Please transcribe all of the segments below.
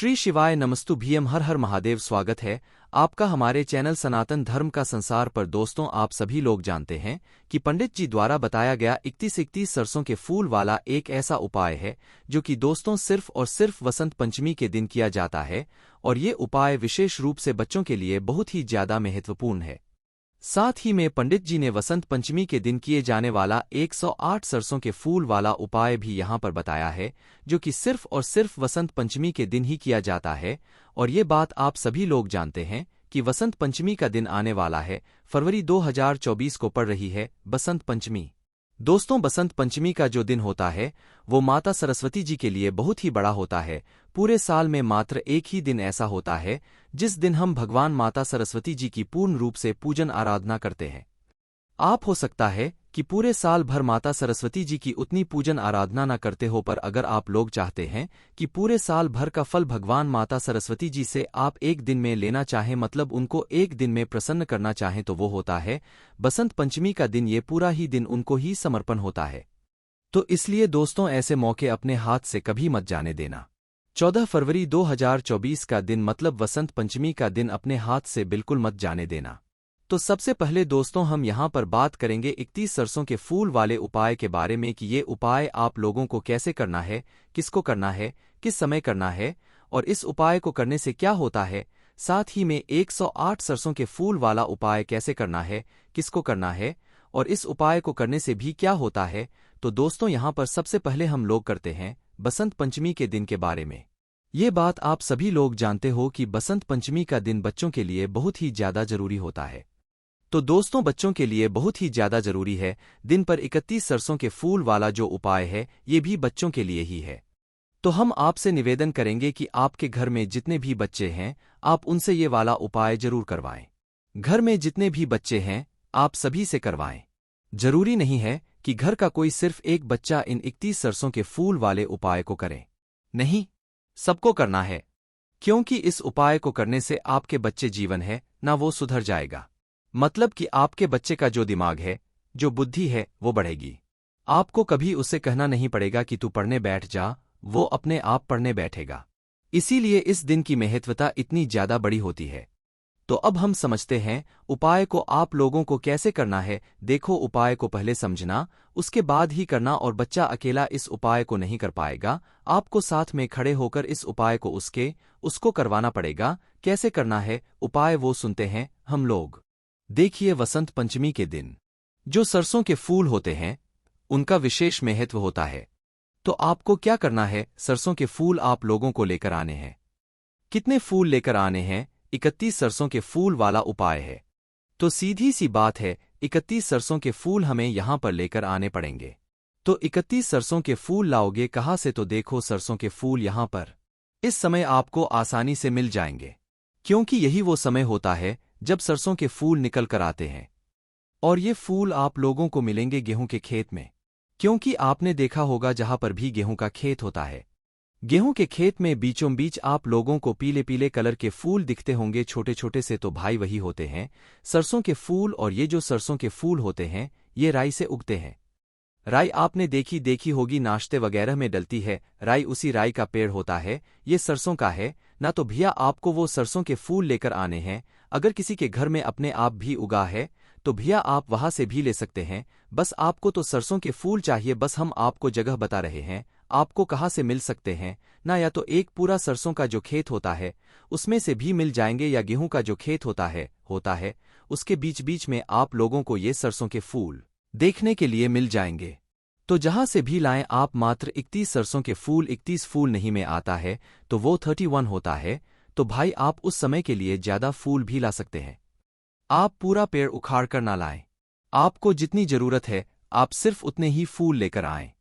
श्री शिवाय नमस्तु भीम हर हर महादेव। स्वागत है आपका हमारे चैनल सनातन धर्म का संसार पर। दोस्तों, आप सभी लोग जानते हैं कि पंडित जी द्वारा बताया गया 31 सरसों के फूल वाला एक ऐसा उपाय है जो कि दोस्तों सिर्फ और सिर्फ वसंत पंचमी के दिन किया जाता है, और ये उपाय विशेष रूप से बच्चों के लिए बहुत ही ज्यादा महत्वपूर्ण है। साथ ही में पंडित जी ने वसंत पंचमी के दिन किए जाने वाला 108 सरसों के फूल वाला उपाय भी यहाँ पर बताया है, जो कि सिर्फ और सिर्फ वसंत पंचमी के दिन ही किया जाता है। और ये बात आप सभी लोग जानते हैं कि वसंत पंचमी का दिन आने वाला है। फरवरी 2024 को पड़ रही है बसंत पंचमी। दोस्तों, बसंत पंचमी का जो दिन होता है वो माता सरस्वती जी के लिए बहुत ही बड़ा होता है। पूरे साल में मात्र एक ही दिन ऐसा होता है जिस दिन हम भगवान माता सरस्वती जी की पूर्ण रूप से पूजन आराधना करते हैं। आप हो सकता है कि पूरे साल भर माता सरस्वती जी की उतनी पूजन आराधना न करते हो, पर अगर आप लोग चाहते हैं कि पूरे साल भर का फल भगवान माता सरस्वती जी से आप एक दिन में लेना चाहें, मतलब उनको एक दिन में प्रसन्न करना चाहें, तो वो होता है बसंत पंचमी का दिन। ये पूरा ही दिन उनको ही समर्पण होता है। तो इसलिए दोस्तों, ऐसे मौके अपने हाथ से कभी मत जाने देना। 14 फरवरी 2024 का दिन मतलब वसंत पंचमी का दिन अपने हाथ से बिल्कुल मत जाने देना। तो सबसे पहले दोस्तों, हम यहाँ पर बात करेंगे 31 सरसों के फूल वाले उपाय के बारे में कि ये उपाय आप लोगों को कैसे करना है, किसको करना है, किस समय करना है, और इस उपाय को करने से क्या होता है। साथ ही में 108 सरसों के फूल वाला उपाय कैसे करना है, किसको करना है, और इस उपाय को करने से भी क्या होता है। तो दोस्तों, यहाँ पर सबसे पहले हम लोग करते हैं बसंत पंचमी के दिन के बारे में। ये बात आप सभी लोग जानते हो कि बसंत पंचमी का दिन बच्चों के लिए बहुत ही ज्यादा जरूरी होता है। तो दोस्तों, बच्चों के लिए बहुत ही ज्यादा जरूरी है दिन पर 31 सरसों के फूल वाला जो उपाय है, ये भी बच्चों के लिए ही है। तो हम आपसे निवेदन करेंगे कि आपके घर में जितने भी बच्चे हैं, आप उनसे ये वाला उपाय जरूर करवाएं। घर में जितने भी बच्चे हैं, आप सभी से करवाएं। जरूरी नहीं है कि घर का कोई सिर्फ एक बच्चा इन 31 सरसों के फूल वाले उपाय को करे। नहीं, सबको करना है, क्योंकि इस उपाय को करने से आपके बच्चे जीवन है ना वो सुधर जाएगा। मतलब कि आपके बच्चे का जो दिमाग है, जो बुद्धि है, वो बढ़ेगी। आपको कभी उसे कहना नहीं पड़ेगा कि तू पढ़ने बैठ जा, वो अपने आप पढ़ने बैठेगा। इसीलिए इस दिन की महत्वता इतनी ज्यादा बड़ी होती है। तो अब हम समझते हैं उपाय को आप लोगों को कैसे करना है। देखो, उपाय को पहले समझना, उसके बाद ही करना, और बच्चा अकेला इस उपाय को नहीं कर पाएगा। आपको साथ में खड़े होकर इस उपाय को उसको करवाना पड़ेगा। कैसे करना है उपाय, वो सुनते हैं हम लोग। देखिए, वसंत पंचमी के दिन जो सरसों के फूल होते हैं उनका विशेष महत्व होता है। तो आपको क्या करना है, सरसों के फूल आप लोगों को लेकर आने हैं। कितने फूल लेकर आने हैं? 31 सरसों के फूल वाला उपाय है, तो सीधी सी बात है 31 सरसों के फूल हमें यहां पर लेकर आने पड़ेंगे। तो 31 सरसों के फूल लाओगे कहां से? तो देखो, सरसों के फूल यहां पर इस समय आपको आसानी से मिल जाएंगे, क्योंकि यही वो समय होता है जब सरसों के फूल निकल कर आते हैं। और ये फूल आप लोगों को मिलेंगे गेहूं के खेत में, क्योंकि आपने देखा होगा जहां पर भी गेहूं का खेत होता है, गेहूं के खेत में बीचों बीच आप लोगों को पीले पीले कलर के फूल दिखते होंगे, छोटे छोटे से। तो भाई वही होते हैं सरसों के फूल। और ये जो सरसों के फूल होते हैं, ये राई से उगते हैं। राई आपने देखी होगी, नाश्ते वगैरह में डलती है राई, उसी राई का पेड़ होता है, ये सरसों का है ना। तो भैया, आपको वो सरसों के फूल लेकर आने हैं। अगर किसी के घर में अपने आप भी उगा है तो भैया आप वहां से भी ले सकते हैं। बस आपको तो सरसों के फूल चाहिए, बस हम आपको जगह बता रहे हैं आपको कहाँ से मिल सकते हैं ना। या तो एक पूरा सरसों का जो खेत होता है उसमें से भी मिल जाएंगे, या गेहूं का जो खेत होता है उसके बीच बीच में आप लोगों को ये सरसों के फूल देखने के लिए मिल जाएंगे। तो जहां से भी लाएं आप, मात्र 31 सरसों के फूल। 31 फूल नहीं में आता है तो वो 31 होता है। तो भाई, आप उस समय के लिए ज्यादा फूल भी ला सकते हैं। आप पूरा पेड़ उखाड़ कर ना लाएं, आपको जितनी जरूरत है आप सिर्फ उतने ही फूल लेकर आएं,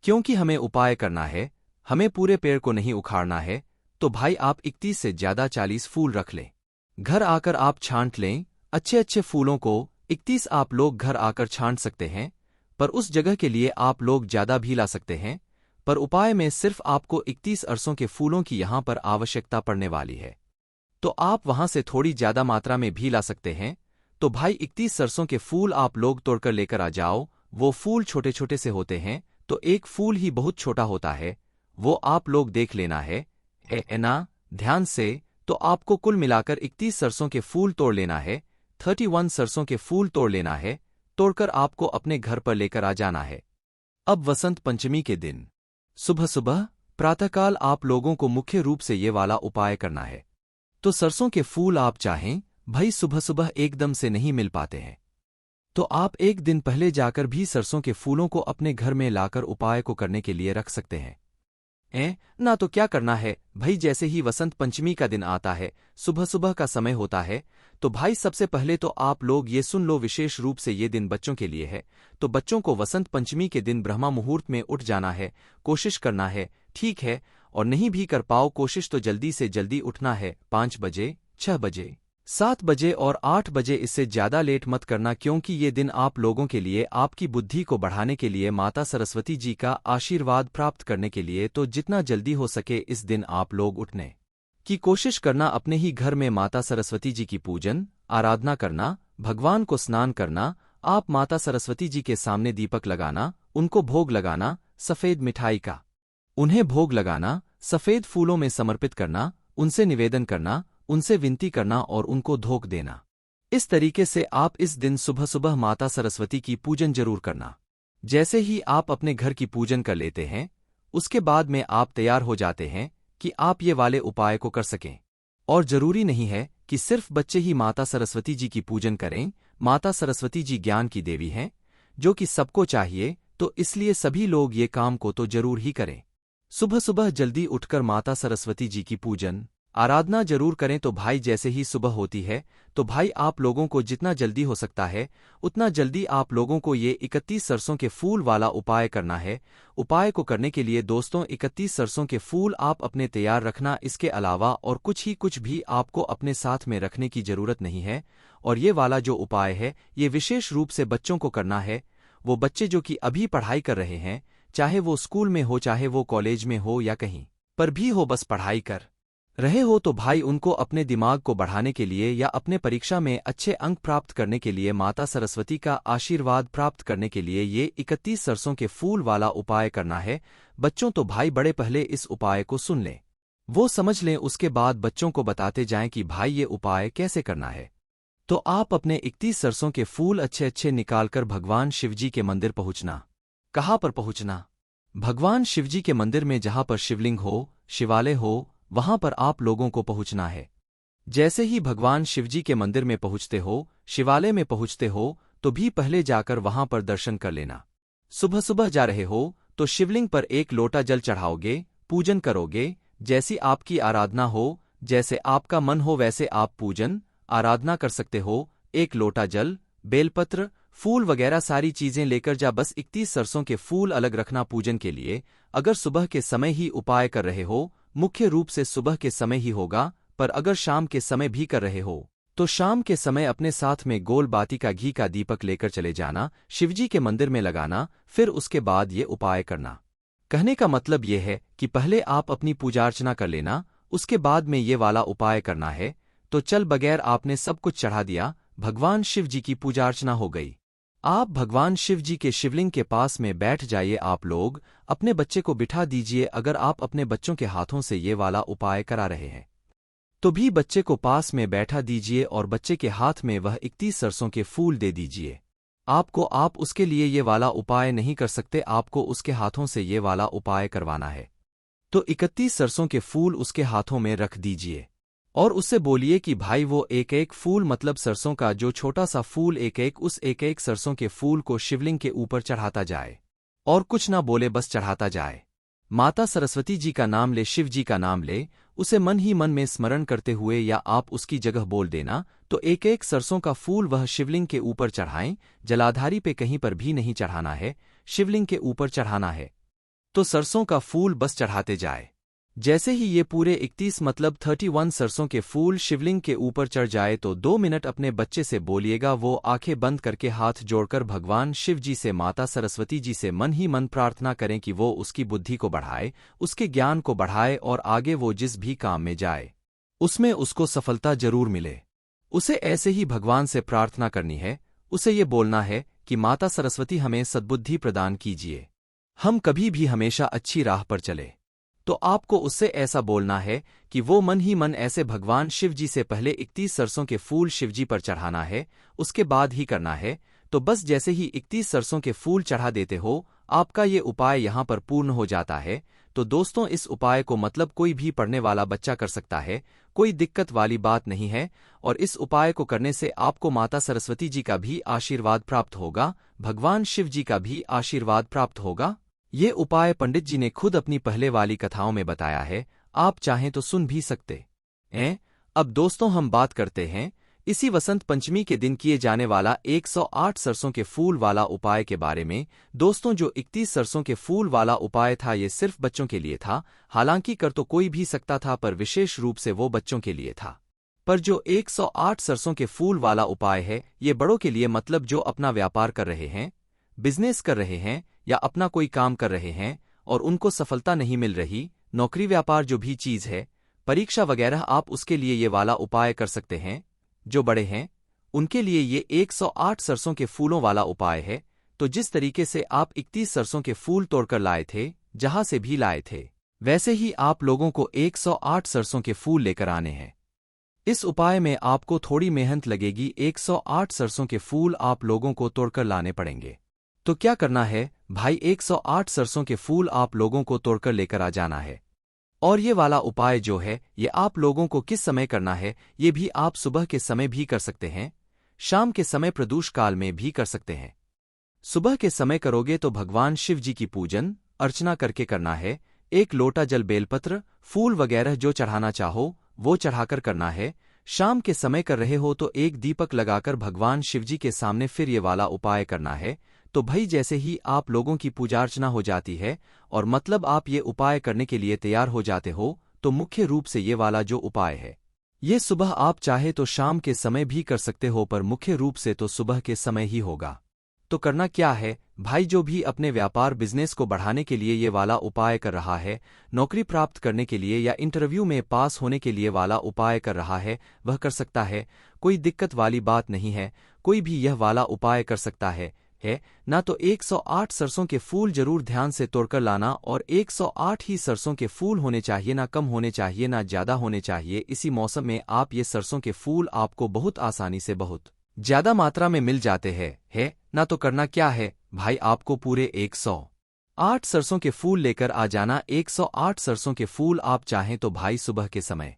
क्योंकि हमें उपाय करना है, हमें पूरे पेड़ को नहीं उखाड़ना है। तो भाई, आप 31 से ज्यादा 40 फूल रख लें। घर आकर आप छांट लें अच्छे अच्छे फूलों को। 31 आप लोग घर आकर छांट सकते हैं, पर उस जगह के लिए आप लोग ज्यादा भी ला सकते हैं। पर उपाय में सिर्फ आपको 31 अरसों के फूलों की यहां पर आवश्यकता पड़ने वाली है, तो आप वहां से थोड़ी ज्यादा मात्रा में भी ला सकते हैं। तो भाई, 31 सरसों के फूल आप लोग तोड़कर लेकर आ जाओ। वो फूल छोटे छोटे से होते हैं, तो एक फूल ही बहुत छोटा होता है, वो आप लोग देख लेना है ना। ध्यान से, तो आपको कुल मिलाकर 31 सरसों के फूल तोड़ लेना है, 31 सरसों के फूल तोड़ लेना है, तोड़कर आपको अपने घर पर लेकर आ जाना है। अब वसंत पंचमी के दिन सुबह सुबह प्रातःकाल आप लोगों को मुख्य रूप से ये वाला उपाय करना है। तो सरसों के फूल आप चाहें भाई सुबह सुबह एकदम से नहीं मिल पाते हैं, तो आप एक दिन पहले जाकर भी सरसों के फूलों को अपने घर में लाकर उपाय को करने के लिए रख सकते हैं। ना तो क्या करना है भाई, जैसे ही वसंत पंचमी का दिन आता है, सुबह सुबह का समय होता है, तो भाई सबसे पहले तो आप लोग ये सुन लो, विशेष रूप से ये दिन बच्चों के लिए है। तो बच्चों को वसंत पंचमी के दिन ब्रह्मा मुहूर्त में उठ जाना है, कोशिश करना है, ठीक है, और नहीं भी कर पाओ कोशिश तो जल्दी से जल्दी उठना है, 5 बजे, 6 बजे, 7 बजे और 8 बजे, इससे ज्यादा लेट मत करना, क्योंकि ये दिन आप लोगों के लिए आपकी बुद्धि को बढ़ाने के लिए, माता सरस्वती जी का आशीर्वाद प्राप्त करने के लिए, तो जितना जल्दी हो सके इस दिन आप लोग उठने की कोशिश करना। अपने ही घर में माता सरस्वती जी की पूजन आराधना करना, भगवान को स्नान करना, आप माता सरस्वती जी के सामने दीपक लगाना, उनको भोग लगाना, सफेद मिठाई का उन्हें भोग लगाना, सफेद फूलों में समर्पित करना, उनसे निवेदन करना, उनसे विनती करना और उनको धोख देना। इस तरीके से आप इस दिन सुबह सुबह माता सरस्वती की पूजन जरूर करना। जैसे ही आप अपने घर की पूजन कर लेते हैं, उसके बाद में आप तैयार हो जाते हैं कि आप ये वाले उपाय को कर सकें। और जरूरी नहीं है कि सिर्फ बच्चे ही माता सरस्वती जी की पूजन करें, माता सरस्वती जी ज्ञान की देवी हैं, जो कि सबको चाहिए, तो इसलिए सभी लोग ये काम को तो जरूर ही करें। सुबह सुबह जल्दी उठकर माता सरस्वती जी की पूजन आराधना जरूर करें। तो भाई जैसे ही सुबह होती है, तो भाई आप लोगों को जितना जल्दी हो सकता है उतना जल्दी आप लोगों को ये 31 सरसों के फूल वाला उपाय करना है। उपाय को करने के लिए दोस्तों 31 सरसों के फूल आप अपने तैयार रखना, इसके अलावा और कुछ भी आपको अपने साथ में रखने की जरूरत नहीं है। और ये वाला जो उपाय है ये विशेष रूप से बच्चों को करना है, वो बच्चे जो कि अभी पढ़ाई कर रहे हैं, चाहे वो स्कूल में हो, चाहे वो कॉलेज में हो, या कहीं पर भी हो, बस पढ़ाई कर रहे हो, तो भाई उनको अपने दिमाग को बढ़ाने के लिए या अपने परीक्षा में अच्छे अंक प्राप्त करने के लिए, माता सरस्वती का आशीर्वाद प्राप्त करने के लिए ये 31 सरसों के फूल वाला उपाय करना है। बच्चों तो भाई बड़े पहले इस उपाय को सुन लें, वो समझ लें, उसके बाद बच्चों को बताते जाएं कि भाई ये उपाय कैसे करना है। तो आप अपने 31 सरसों के फूल अच्छे अच्छे निकालकर भगवान शिवजी के मंदिर पहुंचना। कहाँ पर पहुंचना? भगवान शिवजी के मंदिर में, जहां पर शिवलिंग हो, शिवालय हो, वहां पर आप लोगों को पहुंचना है। जैसे ही भगवान शिवजी के मंदिर में पहुंचते हो, शिवालय में पहुंचते हो, तो भी पहले जाकर वहां पर दर्शन कर लेना। सुबह सुबह जा रहे हो तो शिवलिंग पर एक लोटा जल चढ़ाओगे, पूजन करोगे, जैसी आपकी आराधना हो, जैसे आपका मन हो वैसे आप पूजन आराधना कर सकते हो। एक लोटा जल, बेलपत्र, फूल वगैरह सारी चीजें लेकर जा, बस 31 सरसों के फूल अलग रखना पूजन के लिए। अगर सुबह के समय ही उपाय कर रहे हो, मुख्य रूप से सुबह के समय ही होगा, पर अगर शाम के समय भी कर रहे हो तो शाम के समय अपने साथ में गोल बाती का घी का दीपक लेकर चले जाना, शिवजी के मंदिर में लगाना, फिर उसके बाद ये उपाय करना। कहने का मतलब ये है कि पहले आप अपनी पूजा अर्चना कर लेना, उसके बाद में ये वाला उपाय करना है। तो चल बगैर आपने सब कुछ चढ़ा दिया, भगवान शिव जी की पूजा अर्चना हो गई। आप भगवान शिव जी के शिवलिंग के पास में बैठ जाइए। आप लोग अपने बच्चे को बिठा दीजिए। अगर आप अपने बच्चों के हाथों से ये वाला उपाय करा रहे हैं तो भी बच्चे को पास में बैठा दीजिए और बच्चे के हाथ में वह 31 सरसों के फूल दे दीजिए। आप उसके लिए ये वाला उपाय नहीं कर सकते, आपको उसके हाथों से ये वाला उपाय करवाना है। तो 31 सरसों के फूल उसके हाथों में रख दीजिए और उससे बोलिए कि भाई वो एक एक फूल, मतलब सरसों का जो छोटा सा फूल, उस एक एक सरसों के फूल को शिवलिंग के ऊपर चढ़ाता जाए और कुछ ना बोले, बस चढ़ाता जाए। माता सरस्वती जी का नाम ले, शिव जी का नाम ले, उसे मन ही मन में स्मरण करते हुए, या आप उसकी जगह बोल देना। तो एक एक सरसों का फूल वह शिवलिंग के ऊपर चढ़ाएं, जलाधारी पे कहीं पर भी नहीं चढ़ाना है, शिवलिंग के ऊपर चढ़ाना है। तो सरसों का फूल बस चढ़ाते जाए। जैसे ही ये पूरे 31 मतलब 31 सरसों के फूल शिवलिंग के ऊपर चढ़ जाए तो 2 मिनट अपने बच्चे से बोलिएगा, वो आंखें बंद करके हाथ जोड़कर भगवान शिव जी से, माता सरस्वती जी से मन ही मन प्रार्थना करें कि वो उसकी बुद्धि को बढ़ाए, उसके ज्ञान को बढ़ाए और आगे वो जिस भी काम में जाए उसमें उसको सफलता जरूर मिले। उसे ऐसे ही भगवान से प्रार्थना करनी है। उसे ये बोलना है कि माता सरस्वती हमें सद्बुद्धि प्रदान कीजिए, हम कभी भी हमेशा अच्छी राह पर चले। तो आपको उससे ऐसा बोलना है कि वो मन ही मन ऐसे भगवान शिव जी से पहले 31 सरसों के फूल शिवजी पर चढ़ाना है, उसके बाद ही करना है। तो बस जैसे ही 31 सरसों के फूल चढ़ा देते हो, आपका ये उपाय यहाँ पर पूर्ण हो जाता है। तो दोस्तों, इस उपाय को मतलब कोई भी पढ़ने वाला बच्चा कर सकता है, कोई दिक्कत वाली बात नहीं है। और इस उपाय को करने से आपको माता सरस्वती जी का भी आशीर्वाद प्राप्त होगा, भगवान शिव जी का भी आशीर्वाद प्राप्त होगा। ये उपाय पंडित जी ने खुद अपनी पहले वाली कथाओं में बताया है, आप चाहें तो सुन भी सकते हैं। अब दोस्तों, हम बात करते हैं इसी वसंत पंचमी के दिन किए जाने वाला 108 सरसों के फूल वाला उपाय के बारे में। दोस्तों, जो 31 सरसों के फूल वाला उपाय था, ये सिर्फ बच्चों के लिए था। हालांकि कर तो कोई भी सकता था, पर विशेष रूप से वो बच्चों के लिए था। पर जो 108 सरसों के फूल वाला उपाय है, ये बड़ों के लिए, मतलब जो अपना व्यापार कर रहे हैं, बिजनेस कर रहे हैं, या अपना कोई काम कर रहे हैं और उनको सफलता नहीं मिल रही, नौकरी व्यापार जो भी चीज है, परीक्षा वगैरह, आप उसके लिए ये वाला उपाय कर सकते हैं। जो बड़े हैं उनके लिए ये 108 सरसों के फूलों वाला उपाय है। तो जिस तरीके से आप 31 सरसों के फूल तोड़कर लाए थे, जहां से भी लाए थे, वैसे ही आप लोगों को 108 सरसों के फूल लेकर आने हैं। इस उपाय में आपको थोड़ी मेहनत लगेगी, 108 सरसों के फूल आप लोगों को तोड़कर लाने पड़ेंगे। तो क्या करना है भाई, 108 सरसों के फूल आप लोगों को तोड़कर लेकर आ जाना है। और ये वाला उपाय जो है, ये आप लोगों को किस समय करना है, ये भी आप सुबह के समय भी कर सकते हैं, शाम के समय प्रदोष काल में भी कर सकते हैं। सुबह के समय करोगे तो भगवान शिव जी की पूजन अर्चना करके करना है। एक लोटा जल, बेलपत्र, फूल वगैरह जो चढ़ाना चाहो वो चढ़ाकर करना है। शाम के समय कर रहे हो तो एक दीपक लगाकर भगवान शिवजी के सामने फिर ये वाला उपाय करना है। तो भाई, जैसे ही आप लोगों की पूजा अर्चना हो जाती है और मतलब आप ये उपाय करने के लिए तैयार हो जाते हो, तो मुख्य रूप से ये वाला जो उपाय है, ये सुबह आप चाहे तो शाम के समय भी कर सकते हो, पर मुख्य रूप से तो सुबह के समय ही होगा। तो करना क्या है भाई, जो भी अपने व्यापार बिजनेस को बढ़ाने के लिए ये वाला उपाय कर रहा है, नौकरी प्राप्त करने के लिए या इंटरव्यू में पास होने के लिए वाला उपाय कर रहा है, वह कर सकता है। कोई दिक्कत वाली बात नहीं है, कोई भी यह वाला उपाय कर सकता है। ना तो 108 सरसों के फूल जरूर ध्यान से तोड़कर लाना, और 108 ही सरसों के फूल होने चाहिए, ना कम होने चाहिए ना ज्यादा होने चाहिए। इसी मौसम में आप ये सरसों के फूल आपको बहुत आसानी से बहुत ज्यादा मात्रा में मिल जाते हैं। ना तो करना क्या है भाई, आपको पूरे 108 सरसों के फूल लेकर आ जाना। 108 सरसों के फूल आप चाहें तो भाई सुबह के समय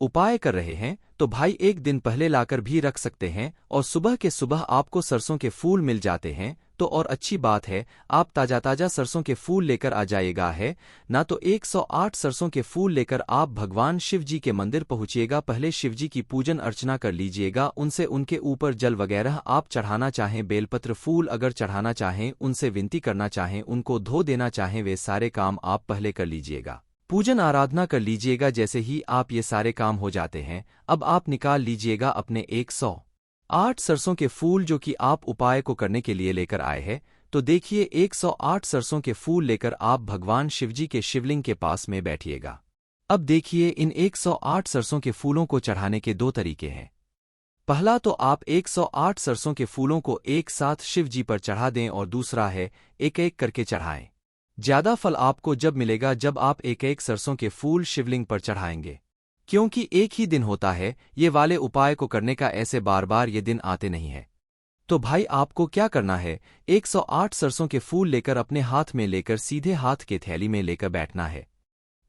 उपाय कर रहे हैं तो भाई एक दिन पहले लाकर भी रख सकते हैं, और सुबह के सुबह आपको सरसों के फूल मिल जाते हैं तो और अच्छी बात है, आप ताजा ताजा सरसों के फूल लेकर आ जाइएगा है। ना तो 108 सरसों के फूल लेकर आप भगवान शिव जी के मंदिर पहुंचिएगा, पहले शिव जी की पूजन अर्चना कर लीजिएगा, उनसे उनके ऊपर जल वगैरह आप चढ़ाना चाहें, बेलपत्र फूल अगर चढ़ाना चाहें, उनसे विनती करना चाहें, उनको धो देना चाहें, वे सारे काम आप पहले कर लीजिएगा, पूजन आराधना कर लीजिएगा। जैसे ही आप ये सारे काम हो जाते हैं, अब आप निकाल लीजिएगा अपने 108 सरसों के फूल जो कि आप उपाय को करने के लिए लेकर आए हैं। तो देखिए, 108 सरसों के फूल लेकर आप भगवान शिवजी के शिवलिंग के पास में बैठिएगा। अब देखिए, इन 108 सरसों के फूलों को चढ़ाने के दो तरीके हैं। पहला तो आप 108 सरसों के फूलों को एक साथ शिव जी पर चढ़ा दें, और दूसरा है एक एक करके चढ़ाएं। ज्यादा फल आपको जब मिलेगा जब आप एक एक सरसों के फूल शिवलिंग पर चढ़ाएंगे, क्योंकि एक ही दिन होता है ये वाले उपाय को करने का, ऐसे बार बार ये दिन आते नहीं है। तो भाई आपको क्या करना है, 108 सरसों के फूल लेकर अपने हाथ में लेकर सीधे हाथ के थैली में लेकर बैठना है,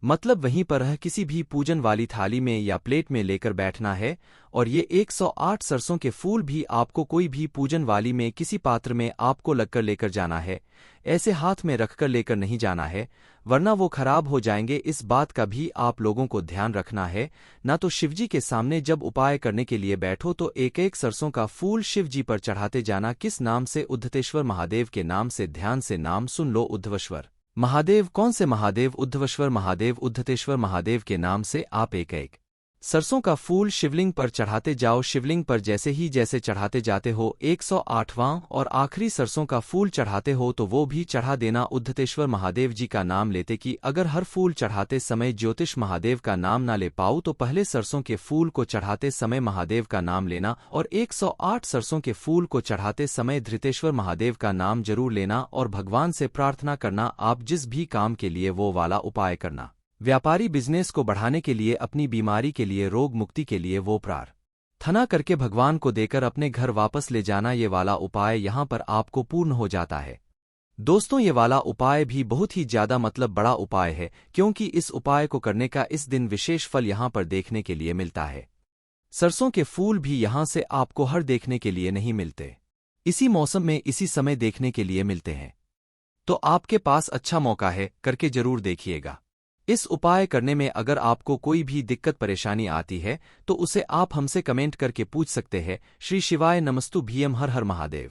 मतलब वहीं पर किसी भी पूजन वाली थाली में या प्लेट में लेकर बैठना है। और ये 108 सरसों के फूल भी आपको कोई भी पूजन वाली में किसी पात्र में आपको लगकर लेकर जाना है, ऐसे हाथ में रखकर लेकर नहीं जाना है, वरना वो खराब हो जाएंगे। इस बात का भी आप लोगों को ध्यान रखना है। ना तो शिवजी के सामने जब उपाय करने के लिए बैठो तो एक एक सरसों का फूल शिवजी पर चढ़ाते जाना। किस नाम से? उद्धतेश्वर महादेव के नाम से। ध्यान से नाम सुन लो, उद्धवेश्वर महादेव। कौन से महादेव? उद्धवेश्वर महादेव, उद्धतेश्वर महादेव के नाम से आप एक एक सरसों का फूल शिवलिंग पर चढ़ाते जाओ। शिवलिंग पर जैसे चढ़ाते जाते हो, 108वां और आखिरी सरसों का फूल चढ़ाते हो तो वो भी चढ़ा देना। उद्धतेश्वर महादेव जी का नाम लेते कि अगर हर फूल चढ़ाते समय ज्योतिष महादेव का नाम ना ले पाऊँ तो पहले सरसों के फूल को चढ़ाते समय महादेव का नाम लेना, और 108 सरसों के फूल को चढ़ाते समय धृतेश्वर महादेव का नाम जरूर लेना, और भगवान से प्रार्थना करना आप जिस भी काम के लिए वो वाला उपाय करना। व्यापारी बिजनेस को बढ़ाने के लिए, अपनी बीमारी के लिए, रोग मुक्ति के लिए वो प्रार्थना करके भगवान को देकर अपने घर वापस ले जाना, ये वाला उपाय यहाँ पर आपको पूर्ण हो जाता है। दोस्तों, ये वाला उपाय भी बहुत ही ज्यादा बड़ा उपाय है, क्योंकि इस उपाय को करने का इस दिन विशेष फल यहाँ पर देखने के लिए मिलता है। सरसों के फूल भी यहाँ से आपको हर देखने के लिए नहीं मिलते, इसी मौसम में इसी समय देखने के लिए मिलते हैं। तो आपके पास अच्छा मौका है, करके जरूर देखिएगा। इस उपाय करने में अगर आपको कोई भी दिक्कत परेशानी आती है तो उसे आप हमसे कमेंट करके पूछ सकते हैं। श्री शिवाय नमस्तु भीम, हर हर महादेव।